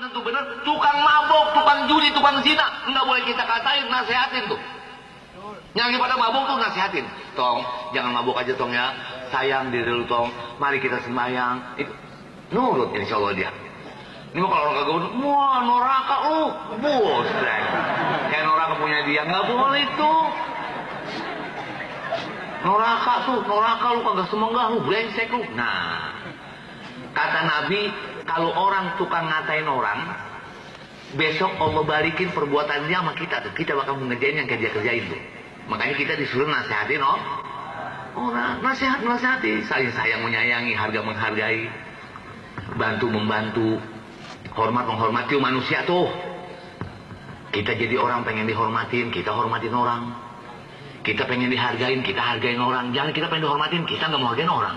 tentu benar. Tukang mabok, tukang judi, tukang zina, nggak boleh kita katain, nasihatin tuh. Yang pada mabok tuh nasihatin. Tong, jangan mabok aja tong ya. Sayang diri lu tong. Mari kita sembahyang. Itu nurut insya Allah dia. Ini mah kalau orang kagak nurut, wah noraka lu, bos. Kayak noraka punya dia, nggak boleh itu. Noraka lu kagak semenggah lu, brengsek lu. Nah, kata Nabi, kalau orang tukang ngatain orang, besok Allah balikin perbuatan dia sama kita tuh. Kita bakal mengerjain yang dia kerjain tuh. Makanya kita disuruh nasihatin orang, nasihati, saling sayang menyayangi, harga menghargai, bantu membantu, hormat menghormati manusia tuh. Kita jadi orang pengen dihormatin, kita hormatin orang. Kita pengen dihargain, kita hargain orang. Jangan kita pengen dihormatin, kita nggak mau hargain orang.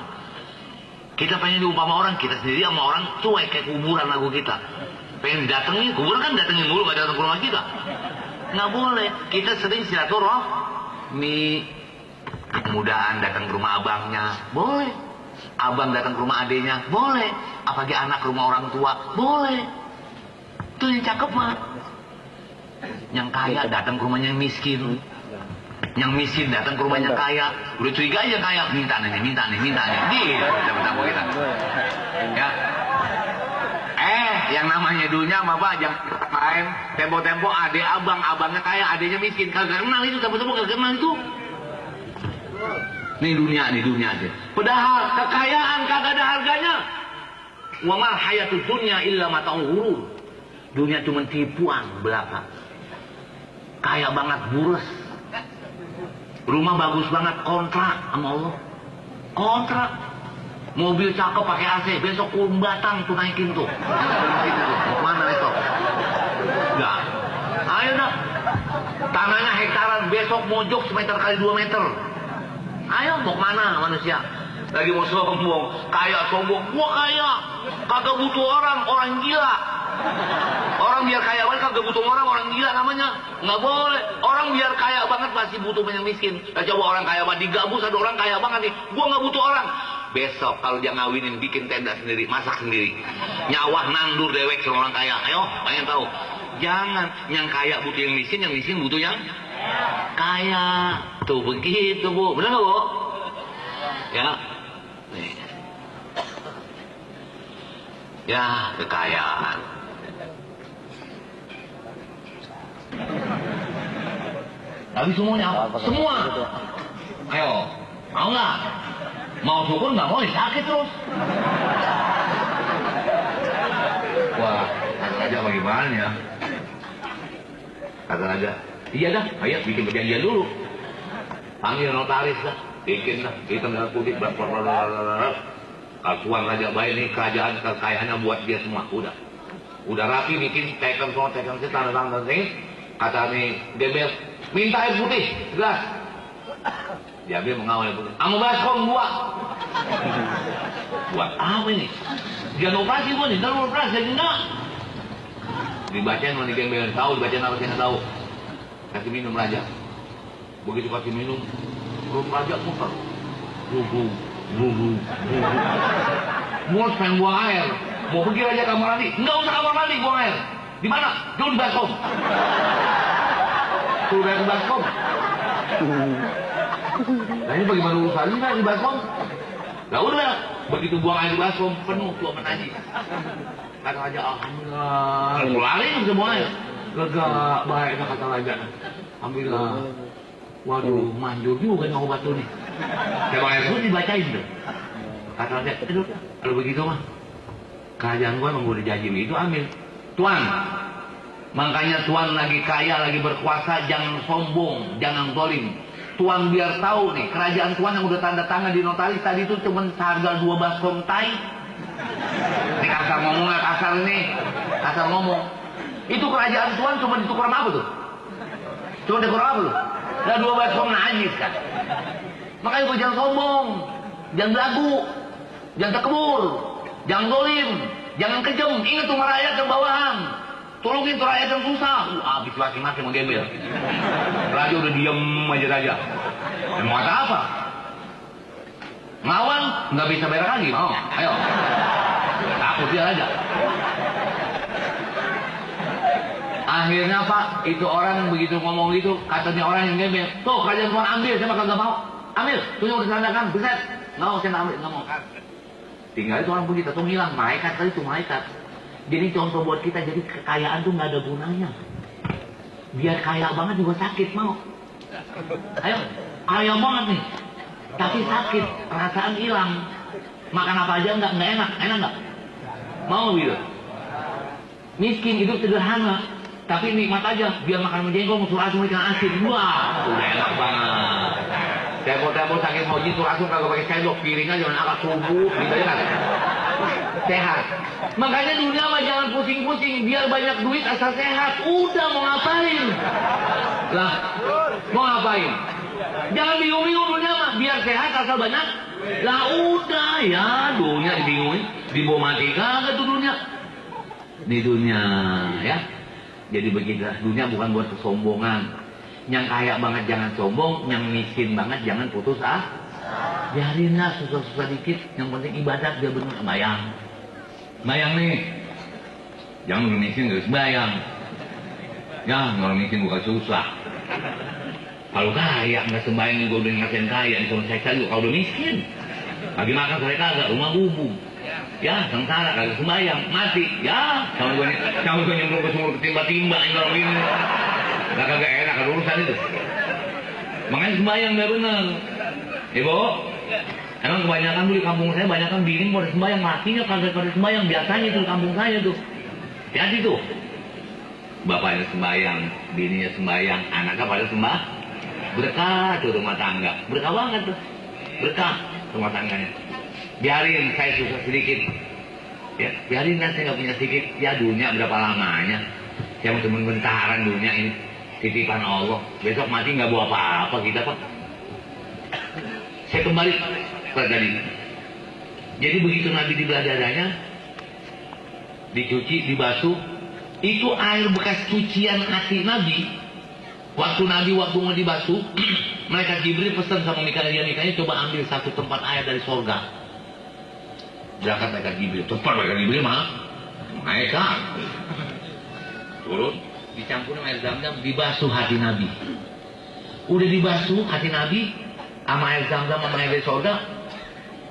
Kita pengen diumpama orang, kita sendiri sama orang cuek kayak kuburan lagu kita. Pengen didatengin, kuburan kan datengin dulu, nggak datang ke rumah kita. Nggak boleh. Kita sering silaturahmi. Kemudahan datang ke rumah abangnya, boleh. Abang datang ke rumah adenya, boleh. Apalagi anak ke rumah orang tua, boleh. Itu yang cakep mah. Yang kaya datang ke rumahnya yang miskin. Yang miskin datang ke rumahnya kaya. Udah curiga aja kaya, minta nih. Dia tamu kita. Ya. Yang namanya dunia apa jangan main tempo-tempo adek abangnya kaya, adeknya miskin. Kagak kenal itu, tempo-tempo kagak kenal itu. Ini dunia aja. Padahal kekayaan kagak ada harganya. Wa mal hayatud dunya illa mata'ul ghurur. Dunia cuma tipuan belaka. Kaya banget boros. Rumah bagus banget, kontrak sama Allah. Kontrak. Mobil cakep pakai AC, besok kurung batang tuh naikin tuh. Mana itu? Enggak. Ayo dah. Tanahnya hektaran, besok mojok semeter kali 2 meter. Ayo mau kemana manusia? Lagi mau sombong, kaya sombong. Gua kaya, kagak butuh orang gila. Orang biar kaya banget kagak butuh orang gila namanya. Nggak boleh. Orang biar kaya banget masih butuh yang miskin. Nah, coba orang kaya banget digabus ada orang kaya banget nih. Gua nggak butuh orang. Besok kalau dia ngawinin bikin tenda sendiri, masak sendiri. Nyawah nandur dewek sama orang kaya. Ayo, pengen tahu. Jangan yang kaya butuh yang miskin butuh yang kaya. Tuh begitu Bu, benar nggak Bu? Ya, nih. Ya kekayaan. Tapi semuanya apa? Semua. Ayo, mau nggak? Mau syukur nggak mau sakit terus. Wah, kata raja bagaimana ya? Kata raja, iya dah, ayo bikin perjanjian dulu. Panggil notaris dah, bikin dah, hitam dan putih, Tuan Raja baik nih kerajaan kekayaannya buat dia semua, udah rapi bikin teken sih tanda sih. Kata nih Gembel, minta air putih, jelas. Diambil mengawal air putih. Amu baskom buat apa ini? Jangan operasi gua nih, jangan operasi jadi enggak. Dibacain sama Gembel, tahu dibacain apa sih nggak tahu. Kasih minum Raja. Begitu kasih minum, perut Raja muter. Mau pengen buang air, mau pergi aja kamar mandi, nggak usah kamar mandi, buang air. Di mana? Jauh di baskom. Suruh bayar ke baskom. Nah ini bagaimana urusannya kan di baskom? Lah udah, begitu buang air di baskom penuh tuh sama najis. Kata Raja, alhamdulillah, lari bisa buang air. Lega, baik kata Raja. Alhamdulillah. Waduh, manjur juga nih obat tuh nih. Coba air pun dibacain tuh. Kata Raja, kalau begitu mah kerajaan gua emang udah janji itu ambil. Tuan, makanya Tuan lagi kaya, lagi berkuasa, jangan sombong, jangan zalim. Tuan biar tahu nih, kerajaan Tuan yang udah tanda tangan di notaris tadi itu cuma harga 2 baskom tai. Ini kasar ngomongnya, kasar nih, kasar ngomong. Itu kerajaan Tuan cuma ditukar apa tuh? Cuma ditukar apa tuh? Nah 2 baskom najis kan. Makanya gua jangan sombong, jangan belagu, jangan tekebur, jangan zalim, jangan kejam. Ingat tuh rakyat yang bawahan. Tolongin tuh rakyat yang susah. Habis maki-maki sama Gembel. Raja udah diem aja Raja. Mau kata apa? Ngawal nggak bisa bayar lagi, mau? Ayo. Takut dia Raja. Akhirnya Pak, itu orang begitu ngomong gitu, katanya orang yang gembel, tuh kalian mau ambil, saya kagak mau. Ambil, tuh yang disandakan, beset. Nggak mau, saya nggak ambil, nggak mau. Tinggal itu orang begitu, tuh hilang, malaikat tadi tuh malaikat. Jadi contoh buat kita, jadi kekayaan tuh nggak ada gunanya. Biar kaya banget juga sakit, mau. Ayo, kaya banget nih, tapi sakit, perasaan hilang. Makan apa aja nggak enak, enak nggak? Mau gitu. Miskin hidup sederhana, tapi nikmat aja. Biar makan menjengkol, musuh asam ikan asin, wah, udah enak banget. Tempo-tempo sakit mau jitu asam kagak pakai sendok, piring aja jangan akak subuh, gitu ya kan? Sehat. Makanya dunia mah jangan pusing-pusing, biar banyak duit asal sehat. Udah mau ngapain? Lah, mau ngapain? Jangan bingung-bingung dunia mah, biar sehat asal banyak. Lah udah ya, dunia dibingungin, dibawa mati kagak tuh dunia. Di dunia ya. Jadi begitulah, dunia bukan buat kesombongan. Yang kaya banget jangan sombong, yang miskin banget jangan putus biarinlah susah-susah dikit, yang penting ibadat dia benar. Bayang nih, jangan orang miskin harus bayang. Ya, orang miskin bukan susah. Kalau kaya nggak sembayang juga udah ngatain kaya, disuruh seksa juga kalau udah miskin. Lagi makan sore kagak, rumah gubung. Ya, sengsara kagak sembayang, mati. Ya, kalau gue nyemplung ke sumur ketimba-timba ini orang ini. Gak kagak enak, ada urusan itu. Makanya sembayang gak bener. Ibu, emang kebanyakan dulu di kampung saya, banyak kan bini mau sembayang, matinya kagak pada sembayang. Biasanya itu di kampung saya tuh. Hati tuh. Bapaknya sembayang, bininya sembayang, anaknya pada sembah. Berkah tuh rumah tangga. Berkah banget tuh. Berkah rumah tangganya. Biarin saya susah sedikit. Ya, biarin lah saya gak punya sedikit. Ya dunia berapa lamanya. Saya mau cuma bentaran dunia ini. Titipan Allah, besok mati nggak bawa apa-apa kita Pak. Saya kembali ke tadi. Jadi begitu Nabi dibelah dadanya, dicuci, dibasuh, itu air bekas cucian hati Nabi. Waktu mau dibasuh, malaikat Jibril pesan sama Mikail, coba ambil satu tempat air dari sorga. Berangkat malaikat Jibril, tempat malaikat Jibril mah, malaikat turun. Dicampur air zam-zam, dibasuh hati Nabi. Udah dibasuh hati Nabi sama air zam-zam sama air dari sorga.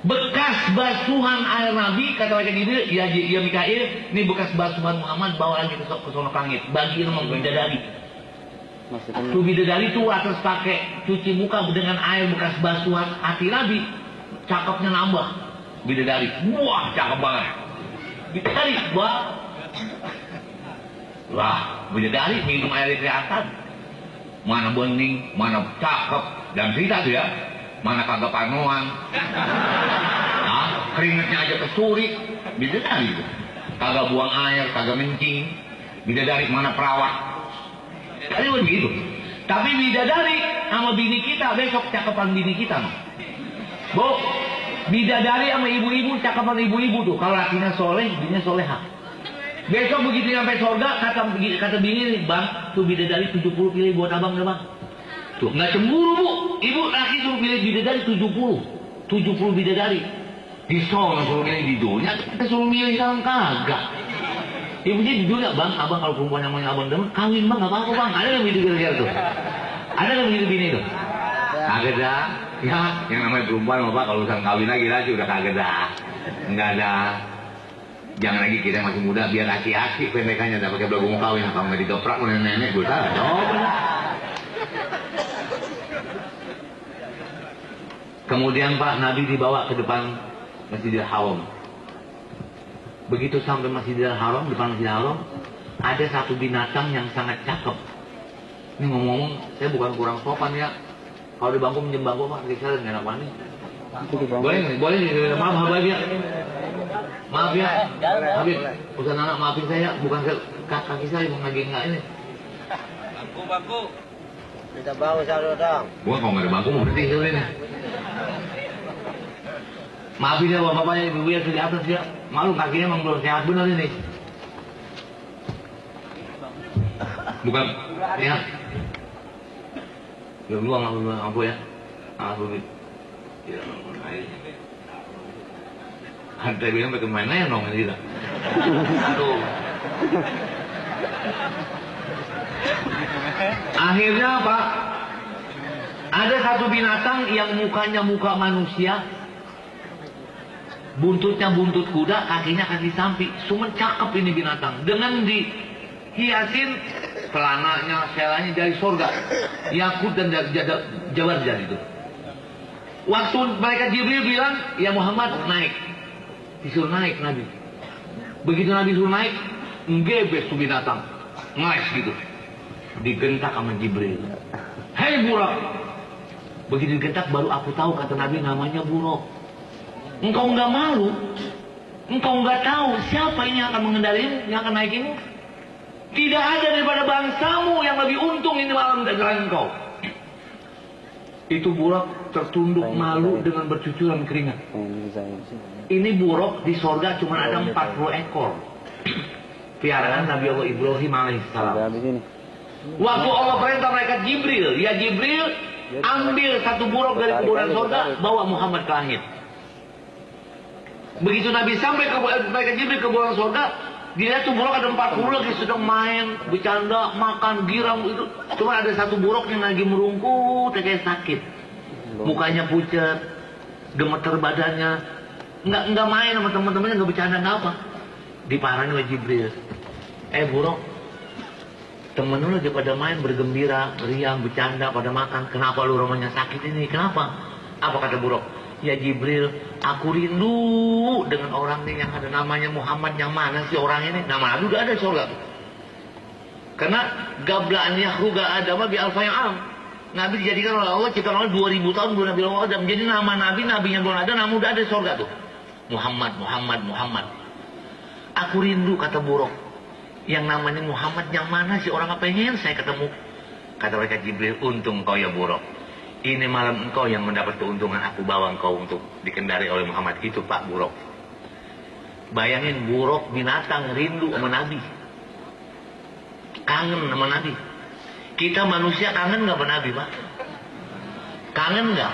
Bekas basuhan air Nabi, kata mereka Jibril, ya Mikail, ini bekas basuhan Muhammad, bawa lagi ke sono langit, bagiin sama bidadari. Tuh bidadari tuh atas pakai cuci muka dengan air bekas basuhan hati Nabi, cakepnya nambah. Bidadari, wah cakep banget. Bidadari, wah. Wah, bidadari minum air kelihatan. Mana bening, mana cakep. Dan cerita tuh ya, mana kagak panoan. Nah, keringetnya aja kesuri. Bidadari tuh. Kagak buang air, kagak mencing. Bidadari mana perawat. Tadi begitu. Tapi bidadari sama bini kita, besok cakepan bini kita. Bu, bidadari sama ibu-ibu, cakepan ibu-ibu tuh. Kalau lakinya soleh, bininya solehah. Besok begitu nyampe sorga, kata bini nih, Bang, tuh bidadari 70 pilih buat abang deh Bang. Tuh, nggak cemburu Bu, ibu laki suruh pilih bidadari 70 bidadari. Disol suruh milih di dunia, kita suruh milih sekarang kagak. Ibunya jujur ya Bang, abang kalau perempuan yang mau abang demen, kawin Bang, nggak apa-apa Bang. Ada nggak begitu kira-kira tuh? Ada nggak begitu bini tuh? Kagak dah. Ya, yang namanya perempuan Bapak kalau urusan kawin lagi udah kagak dah. Nggak ada. Jangan lagi kita masih muda, biar aki-aki pendekannya udah pakai belagu kawin. Kalau nggak didoprak oleh nenek, gue salah. Kemudian Pak, Nabi dibawa ke depan Masjidil Haram. Begitu sampai Masjidil Haram, depan Masjidil Haram, ada satu binatang yang sangat cakep. Ini ngomong-ngomong, saya bukan kurang sopan ya. Kalau di bangku minjem bangku Pak, saya nggak enak banget. Boleh, maaf Habib ya. Maaf ya, Habib, usaha anak maafin saya, bukan kaki saya mau lagi enggak ini. Bangku. Kita bawa satu dong. Gua kalau nggak ada bangku mau berhenti ini. Maafin ya bapak-bapaknya, ibu ya di atas ya. Malu kakinya emang belum sehat benar ini. Bukan, ya. Ya luang aku ya. Aku ya, Hantai bilang pakai main nenong gitu. Aduh. Akhirnya apa? Ada satu binatang yang mukanya muka manusia, buntutnya buntut kuda, kakinya kaki sapi. Cuma cakep ini binatang. Dengan dihiasin celananya, selanya dari surga, yakut dan jawarjan itu. Waktu mereka Jibril bilang, ya Muhammad naik, disuruh naik Nabi. Begitu Nabi suruh naik, ngebes tuh binatang, ngeles gitu, digentak sama Jibril. Hei Buraq, begitu digentak baru aku tahu kata Nabi namanya Buraq. Engkau nggak malu, engkau nggak tahu siapa ini yang akan mengendalimu, yang akan naikinmu. Tidak ada daripada bangsamu yang lebih untung ini malam dari engkau. Itu Buraq tertunduk malu dengan bercucuran keringat. Ini Buraq di sorga cuma ada 40 ekor. Piaraan Nabi Allah Ibrahim alaihissalam. Waktu Allah perintah mereka Jibril, ya Jibril ambil satu Buraq dari kuburan sorga, bawa Muhammad ke langit. Begitu Nabi sampai ke mereka Jibril ke kuburan sorga, dia tuh Buraq ada 40 lagi sedang main, bercanda, makan, giram itu. Cuma ada satu Buraq yang lagi merungkut kayak sakit. Mukanya pucat, gemeter badannya. Enggak main sama teman-temannya, enggak bercanda, enggak apa. Diparahin oleh Jibril. Buraq, temen lu lagi pada main, bergembira, riang, bercanda, pada makan. Kenapa lu rumahnya sakit ini? Kenapa? Apa kata Buraq? Ya Jibril, aku rindu dengan orang ini yang ada namanya Muhammad. Yang mana sih orang ini? Nama Nabi udah ada surga tuh. Karena gablaan Yahru gak ada mah bi alfa yang am. Nabi dijadikan oleh Allah ciptaan Allah 2000 tahun belum Nabi Allah ada. Jadi nama Nabi yang belum ada, nama udah ada surga tuh. Muhammad. Aku rindu kata Buraq. Yang namanya Muhammad yang mana sih orang, apa pengen saya ketemu. Kata mereka Jibril, untung kau ya Buraq. Ini malam engkau yang mendapat keuntungan, aku bawa engkau untuk dikendari oleh Muhammad. Itu Pak Buraq. Bayangin Buraq binatang rindu sama Nabi. Kangen sama Nabi. Kita manusia kangen nggak sama Nabi Pak? Kangen nggak?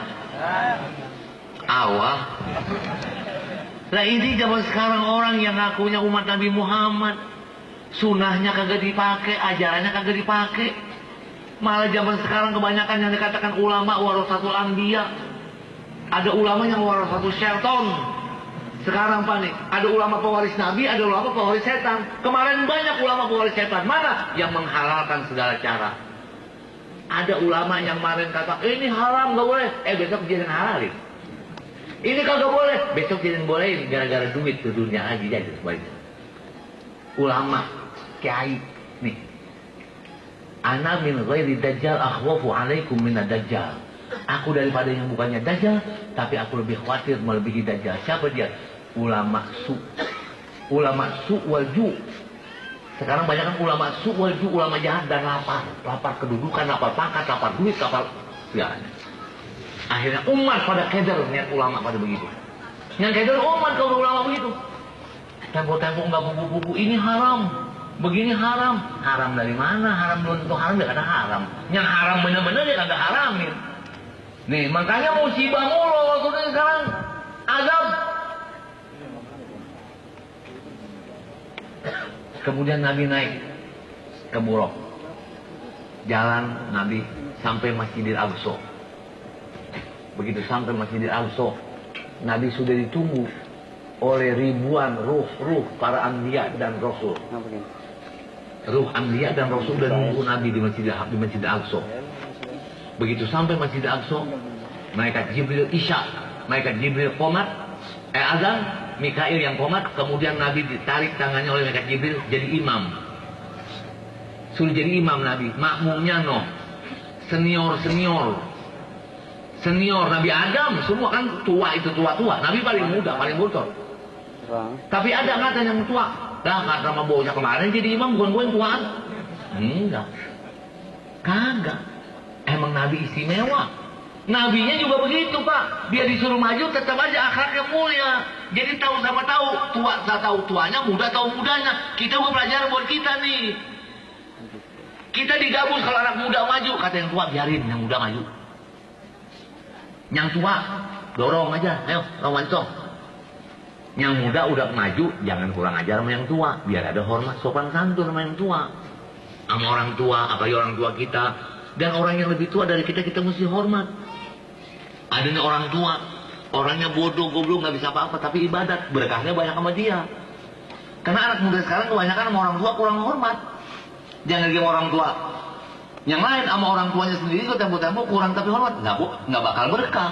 Awah. Lah ini zaman sekarang orang yang ngakunya umat Nabi Muhammad, sunahnya kagak dipakai, ajarannya kagak dipakai. Malah zaman sekarang kebanyakan yang dikatakan ulama warasatul anbiya. Ada ulama yang warasatul syaiton. Sekarang Pak nih, ada ulama pewaris Nabi, ada ulama pewaris setan. Kemarin banyak ulama pewaris setan. Mana? Yang menghalalkan segala cara. Ada ulama yang kemarin kata, ini haram gak boleh. Besok jadi halalin. Ini kagak boleh. Besok jadi bolehin gara-gara duit ke dunia lagi jadi sebaliknya. Ulama, kiai, nih. Ana min ghairi dajjal akhwafu alaikum minad dajjal. Aku daripada yang bukannya dajjal, tapi aku lebih khawatir melebihi dajjal. Siapa dia? Ulama su. Ulama su wal ju. Sekarang banyak kan ulama su wal ju, ulama jahat dan lapar. Lapar kedudukan, lapar pangkat, lapar duit, lapar segalanya. Akhirnya umat pada keder niat ulama pada begitu. Yang keder umat kalau ulama begitu. Tempo-tempo enggak buku-buku, ini haram. Begini haram. Haram dari mana? Haram belum tentu haram, dia kata haram. Yang haram bener-bener dia kagak haramin. Nih, makanya musibah mulu waktu ini sekarang. Azab. Kemudian Nabi naik ke Buraq. Jalan Nabi sampai Masjidil Aqsa. Begitu sampai Masjidil Aqsa, Nabi sudah ditunggu oleh ribuan ruh para anbiya dan rasul. Ruh anbiya dan rasul dan nunggu Nabi di Masjidil Aqsa. Begitu sampai Masjidil Aqsa, malaikat Jibril isya, malaikat Jibril qomat, azan, Mikail yang qomat, kemudian Nabi ditarik tangannya oleh malaikat Jibril jadi imam. Suruh jadi imam Nabi, makmumnya senior Nabi Adam, semua kan tua itu tua-tua. Nabi paling muda, paling bocor. Tapi ada angkatan yang tua. Dah kata sama baunya kemarin jadi imam, bukan gue yang tuaan. Enggak. Kagak. Emang Nabi istimewa. Nabinya juga begitu Pak. Biar disuruh maju tetap aja akhlaknya mulia. Jadi tahu sama tahu. Tua tahu tuanya, muda tahu mudanya. Kita mau pelajaran buat kita nih. Kita digabung kalau anak muda maju. Kata yang tua biarin yang muda maju. Yang tua dorong aja. Ayo Rawanto. Yang muda udah maju, jangan kurang ajar sama yang tua. Biar ada hormat sopan santun sama yang tua. sama orang tua, apalagi orang tua kita. Dan orang yang lebih tua dari kita mesti hormat. Adanya orang tua, orangnya bodoh, goblok, nggak bisa apa-apa, tapi ibadat, berkahnya banyak sama dia. Karena anak muda sekarang kebanyakan sama orang tua kurang hormat. Jangan lagi sama orang tua. Yang lain sama orang tuanya sendiri itu tempo-tempo kurang tapi hormat, nggak bakal berkah.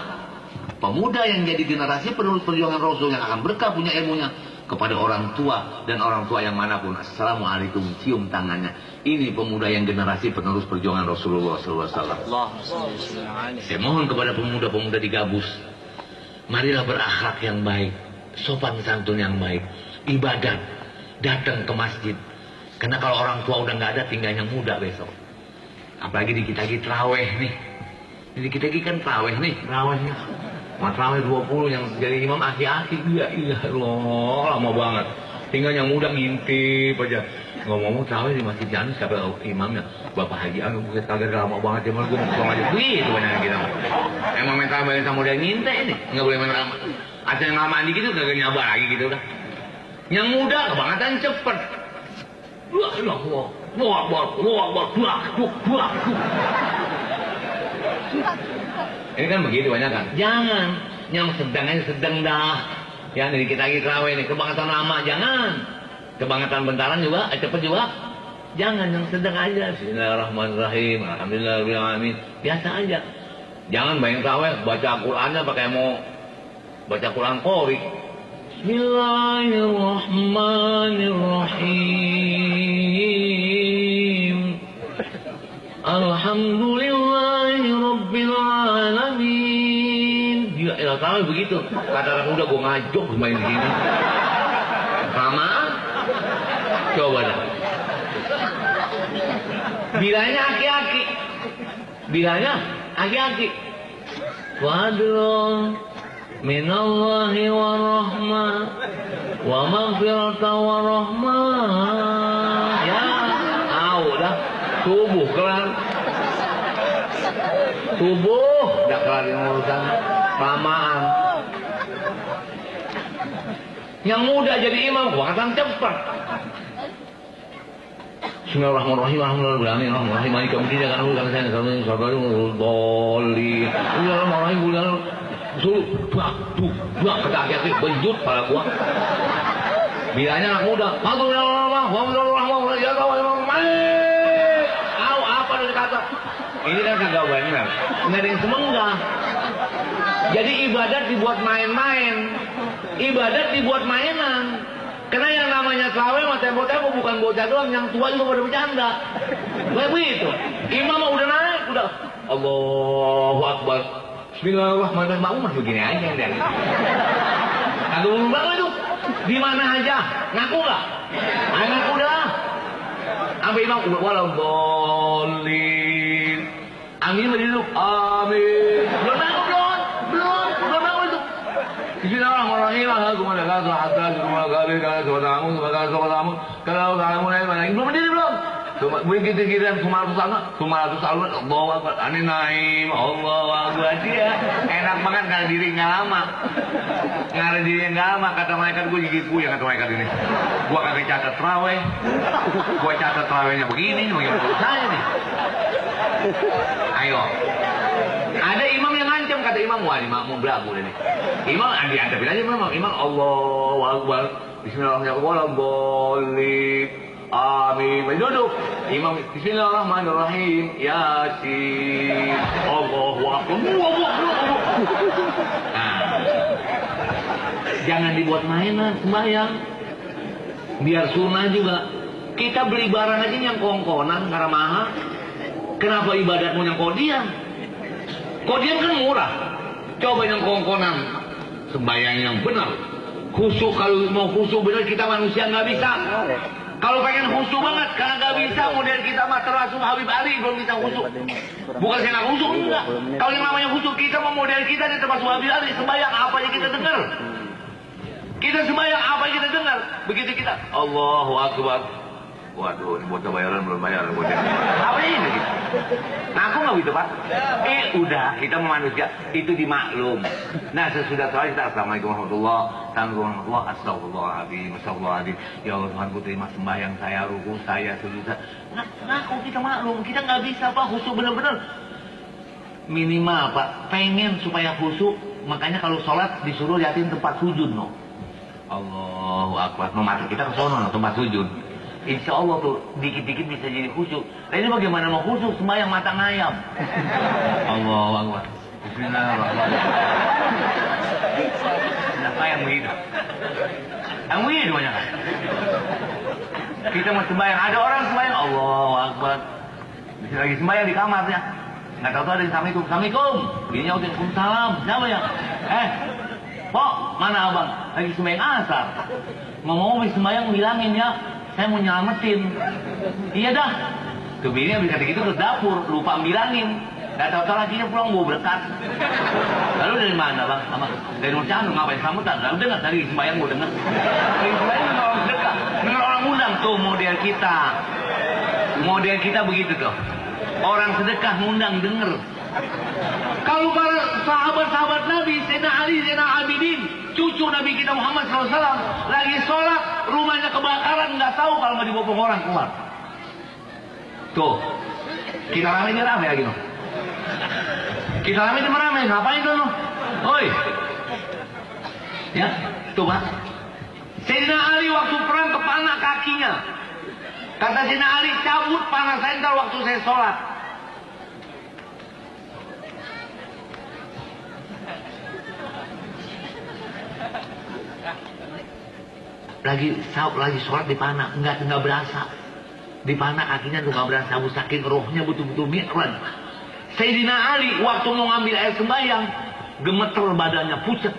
Pemuda yang jadi generasi penerus perjuangan Rasul yang akan berkah punya ilmunya kepada orang tua dan orang tua yang manapun. Assalamualaikum, cium tangannya. Ini pemuda yang generasi penerus perjuangan Rasulullah SAW. Saya mohon kepada pemuda-pemuda di Gabus, marilah berakhlak yang baik, sopan santun yang baik, ibadat, datang ke masjid. Karena kalau orang tua udah nggak ada, tinggal yang muda besok. Apalagi di kita terawih nih. Di kita kan terawih nih, terawihnya. Terawih 20 yang jadi imam aki-aki. Iya Allah, lama banget. Tinggal yang muda ngintip aja. Ngomong-ngomong terawih di Masjid Janus, siapa imamnya? Bapak Haji Anu, bukit kaget lama banget. Cuman gue mau pulang aja. Wih, itu banyak kita. Emang main terawih sama dia ngintip ini. Nggak boleh main ramah. Ada yang lama dikit itu gak nyabar lagi gitu udah. Yang muda kebangetan cepet. Wah, ini kan begitu banyak kan. Jangan yang sedang aja sedang dah. Yang dari kita lagi terawih ini kebangetan lama, jangan. Kebangetan bentaran juga, cepet juga. Jangan, yang sedang aja. Bismillahirrahmanirrahim. Alhamdulillahirrahmanirrahim. Biasa aja. Jangan bayang terawih baca Qurannya pakai mau baca Quran qori. Bismillahirrahmanirrahim. Alhamdulillahi Rabbil Alamin. Ya elah tahu begitu. Kata anak muda gue ngajok main gini. Sama? Coba dah. Bilanya aki-aki. Bilanya aki-aki. Fadlun minallahi wa rahmah wa maghfirata wa rahmah. Ya, tahu dah. Subuh kelar. Subuh udah kelar urusan lamaan. Yang muda jadi imam akan cepat. Bismillahirrahmanirrahim. Alhamdulillahirabbil alamin. Maliki yaumiddin. Iyyaka na'budu wa iyyaka nasta'in. Ihdinas siratal mustaqim. Bismillahirrahmanirrahim. Suruh buak kaki-kaki benjut pada gua. Bilanya anak muda. Tahu apa dari kata? Ini kan kagak benar. Nggak ada yang semenggah. Jadi ibadat dibuat main-main. Ibadat dibuat mainan. Karena yang namanya terawih sama tempo-tempo bukan bocah doang, yang tua juga pada bercanda. Kayak begitu. Imam udah naik, udah Allahu Akbar. Bismillahirrahmanirrahim. Mau masuk gini aja deh. Kagak berubah itu. Di mana aja? Ngaku nggak? Ayo ngaku dah. Sampai imam walau bolin. Amin berduduk. Amin. Belum ngaku belum ngaku itu. Bismillahirrahmanirrahim. Belum berdiri belum? Begitu kita Sumaratus alun Allahu Akbar. Ani naim Allahu Akbar. Dia enak banget karena diri nggak lama. Karena diri nggak lama. Kata malaikat gue gigiku yang kata malaikat ini. Gue kagak catat terawih. Gue catat terawihnya begini. Bagaimana saya nih? Ayo. Ada imam yang ngancam, kata imam, wah imam mau belagu nih. Imam diantepin aja imam Allahu Akbar. Bismillahirrahmanirrahim. Amin. Duduk. Imam Bismillahirrahmanirrahim. Yasin. Allahu Akbar. Nah, jangan dibuat mainan sembahyang. Biar sunnah juga. Kita beli barang aja yang kongkonan karena mahal. Kenapa ibadatmu yang kodian? Kodian kan murah. Coba yang kongkonan. Sembahyang yang benar. Khusyuk, kalau mau khusyuk benar kita manusia nggak bisa. Kalau pengen khusyuk banget, karena nggak bisa model kita mah termasuk Habib Ali belum bisa khusyuk. Bukan saya nggak khusyuk, enggak. Kalau yang namanya khusyuk kita mau model kita dia termasuk Habib Ali. Sembahyang apa yang kita dengar? Kita sembahyang apa yang kita dengar? Begitu kita Allahu Akbar. Waduh, bocah bayaran belum bayar, bocah. Apa ini? Nah, aku nggak gitu, Pak. Udah, kita manusia itu dimaklum. Nah, sesudah sholat kita assalamualaikum warahmatullahi, astagfirullahaladzim. Ya Allah Tuhanku, terima sembahyang saya, ruku saya, sujud saya. Nah, kok kita maklum, kita nggak bisa, Pak, khusyuk bener-bener. Minimal, Pak, pengen supaya khusyuk, makanya kalau sholat disuruh liatin tempat sujud, no. Allahu Akbar, no, mata kita ke sono, no, tempat sujud. Insya Allah tuh dikit-dikit bisa jadi khusyuk. Nah, ini bagaimana mau khusyuk sembahyang mata ngayam. Allahu Akbar. Bismillahirrahmanirrahim. Kenapa yang begitu? Yang begitu banyak kan? Kita mau sembahyang, ada orang sembahyang Allahu Akbar. Bisa lagi sembahyang di kamarnya. Nggak tahu ada yang Assalamualaikum. Dia nyautin salam. Siapa ya? Pok, mana abang? Lagi sembahyang asar. Mau sembahyang bilangin ya. Saya mau nyelamatin. Iya dah. Tuh bini habis kata gitu ke dapur, lupa bilangin. Gak tahu lagi dia pulang bawa berkat. Lalu dari mana bang? Dari Nur Chandra, ngapain sambutan? Lalu dengar tadi sembahyang gue denger. Dari sembahyang dengar orang sedekah, dengar orang undang tuh model kita. Model kita begitu tuh. Orang sedekah ngundang denger. Kalau para sahabat-sahabat Nabi, Sayyidina Ali, Sayyidina Abidin, cucu Nabi kita Muhammad SAW lagi sholat, rumahnya kebakaran, nggak tahu kalau mau dibopong orang keluar. Tuh, kita rame lagi no. Kita rame, ngapain tuh no? Oi, ya, tuh Pak. Sayyidina Ali waktu perang kepana kakinya. Kata Sayyidina Ali, cabut panah saya ntar waktu saya sholat. Lagi sholat di panah, nggak berasa. Di panah kakinya tuh nggak berasa, saking rohnya betul-betul mi'raj. Sayyidina Ali waktu mau ngambil air sembahyang, gemeter badannya, pucet,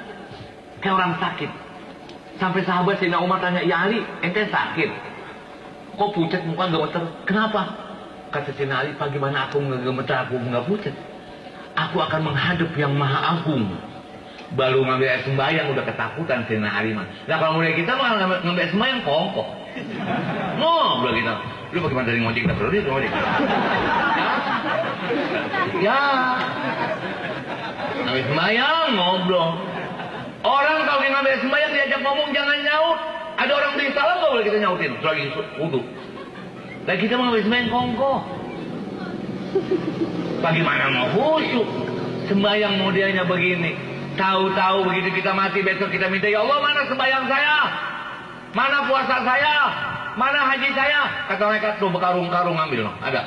kayak orang sakit. Sampai sahabat Sayyidina Umar tanya, ya Ali, ente sakit? Kok pucet muka gemeter? Kenapa? Kata Sayyidina Ali, bagaimana aku nggak gemeter, aku nggak pucet? Aku akan menghadap yang maha agung. Baru ngambil air sembahyang udah ketakutan Sayyidina Ali mah. Nah kalau mulai kita mah ngambil air sembahyang kongkok. Ngobrol kita. Lu bagaimana dari ngojek dah bro? Dia ngojek. Ya. Ngambil sembahyang ngobrol. Orang kalau ngambil air sembahyang diajak ngomong jangan nyaut. Ada orang beri salam nggak boleh kita nyautin. Lagi wudu. Dan kita mau ngambil sembahyang kongkok. Bagaimana mau khusyuk? Sembahyang modelnya begini. Tahu-tahu begitu kita mati besok kita minta, ya Allah mana sembahyang saya? Mana puasa saya? Mana haji saya? Kata mereka tuh bekarung-karung ngambil no. Ada.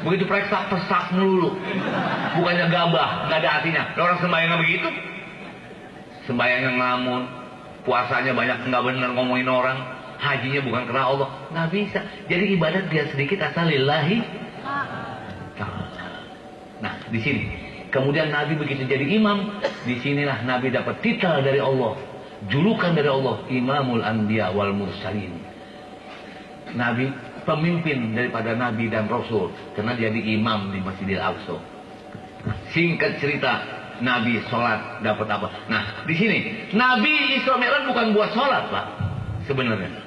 Begitu periksa pesak melulu. Bukannya gabah, nggak ada artinya. Orang sembahyangnya begitu. Sembahyangnya ngelamun, puasanya banyak nggak benar ngomongin orang, hajinya bukan karena Allah, nggak bisa. Jadi ibadat dia sedikit asal lillahi. Nah di sini. Kemudian Nabi begitu jadi imam, disinilah Nabi dapat titel dari Allah, julukan dari Allah, Imamul Anbiya wal Mursalin. Nabi pemimpin daripada Nabi dan Rasul, karena jadi imam di Masjidil Aqsa. Singkat cerita, Nabi sholat dapat apa? Nah di sini Nabi Isra Mi'raj bukan buat sholat Pak, sebenarnya.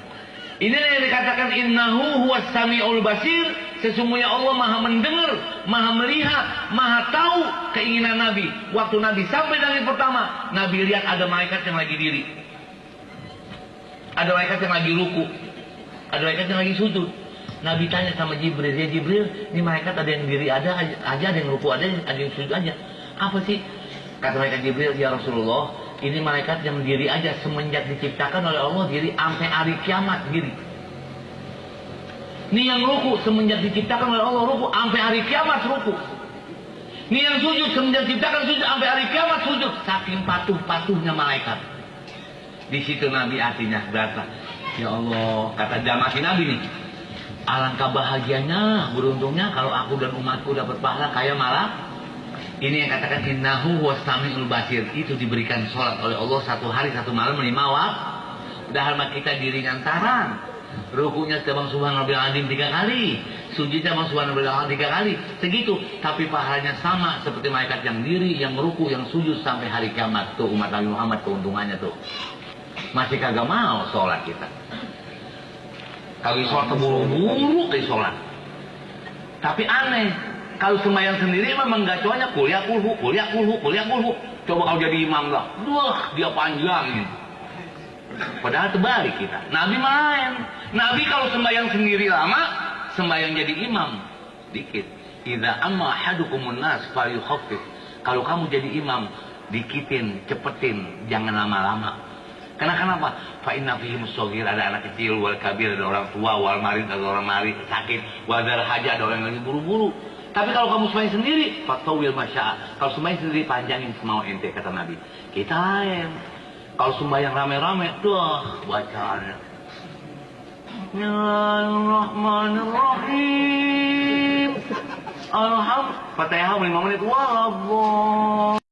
Inilah yang dikatakan innahu huwas sami'ul basir. Sesungguhnya Allah maha mendengar, maha melihat, maha tahu keinginan Nabi. Waktu Nabi sampai langit pertama, Nabi lihat ada malaikat yang lagi diri, ada malaikat yang lagi ruku, ada malaikat yang lagi sujud. Nabi tanya sama Jibril, ya Jibril, ini malaikat ada yang diri ada yang ruku ada yang sujud aja. Apa sih? Kata malaikat Jibril, ya Rasulullah, ini malaikat yang diri aja semenjak diciptakan oleh Allah diri sampai hari kiamat diri. Ini yang ruku semenjak diciptakan oleh Allah ruku sampai hari kiamat ruku. Ini yang sujud semenjak diciptakan sujud sampai hari kiamat sujud. Saking patuhnya malaikat. Di situ Nabi artinya berasa. Ya Allah, kata jamaah Nabi nih. Alangkah bahagianya, beruntungnya kalau aku dan umatku dapat pahala kayak malah. Ini yang katakan innahu was-sami'ul basir. Itu diberikan sholat oleh Allah satu hari satu malam 5 waktu. Padahal kita diringan tarang. Rukunya bang subhanallah azim 3 kali, sujudnya bang subhanallah 3 kali, segitu. Tapi pahalanya sama seperti malaikat yang diri, yang ruku, yang sujud sampai hari kiamat. Tuh umat Nabi Muhammad keuntungannya tuh. Masih kagak mau sholat kita. Kalau sholat terburu-buru ke sholat. Tapi aneh, kalau sembahyang sendiri memang gacoannya kuliah kulhu. Coba kalau jadi imam lah, dia panjangin. Padahal terbalik kita. Nabi main. Nabi kalau sembahyang sendiri lama, sembahyang jadi imam dikit. Idza amma ahadukumun nas falyukhaffif. Kalau kamu jadi imam, dikitin, cepetin, jangan lama-lama. Karena kenapa? Fa inna fihim shaghir, ada anak kecil, wal kabir, ada orang tua, wal marid, ada orang marid sakit, wal dar haja, ada orang yang lagi buru-buru. Tapi kalau kamu sembahyang sendiri, fatawil masya. Kalau sembahyang sendiri panjangin semau ente, kata Nabi. Kita lain. Kalau sembahyang rame-rame, bacaannya. Bismillahirrahmanirrahim. Fatihah 5 menit. Walaupun